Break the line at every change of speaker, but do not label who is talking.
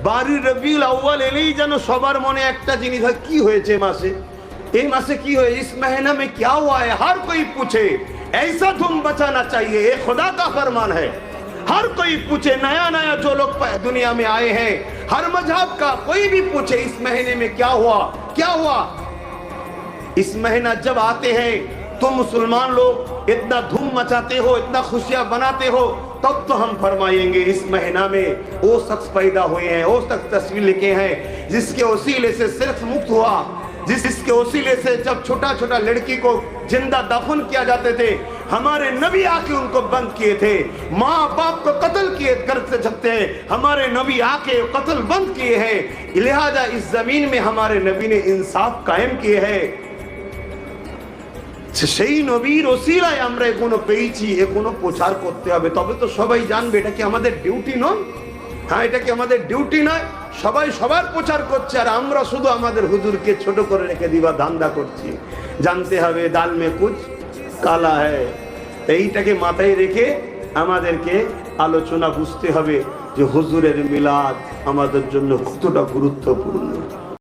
12 রবিউল আউয়াল এলেই যেন সবার মনে একটা জিনিস হয়, কি হয়েছে মাসে, এই মাসে কি হয়ে, इस महीना में क्या हुआ है, हर कोई पूछे। ऐसा धूम बचाना चाहिए, ये खुदा का फरमान है। हर कोई पूछे, नया नया जो लोग दुनिया में आए हैं, हर मजहब का कोई भी पूछे इस महीने में क्या हुआ, क्या हुआ। इस महीना जब आते हैं तो मुसलमान लोग इतना धूम मचाते हो, इतना खुशियां बनाते हो, तब तो हम फरमाएंगे इस महीना में वो शख्स पैदा हुए हैं, वो शख्स तस्वीर लिखे हैं जिसके वसीले से सिर्फ मुक्त हुआ, जिसके वसीले से जब छोटा छोटा लड़की को जिंदा दफन किया जाते थे, हमारे नबी आके उनको बंद किए थे। माँ बाप को कत्ल किए कर सकते हैं, हमारे नबी आके कत्ल बंद किए हैं। लिहाजा इस जमीन में हमारे नबी ने इंसाफ कायम किए हैं। সেই নবীর ওসিলায় আমরা এখনো পেয়েছি, এখনো প্রচার করতে হবে, তবে তো সবাই জানবে। এটা কি আমাদের ডিউটি নয়? হ্যাঁ, এটা কি আমাদের ডিউটি নয়? সবাই সবার প্রচার করছে আর আমরা শুধু আমাদের হুজুরকে ছোট করে রেখে দিবা ধান্দা করছি। জানতে হবে দাল মে কুছ কালা হ্যায়। এইটাকে মাথায় রেখে আমাদেরকে আলোচনা বুঝতে হবে যে হুজুরের মিলাদ আমাদের জন্য কতটা গুরুত্বপূর্ণ।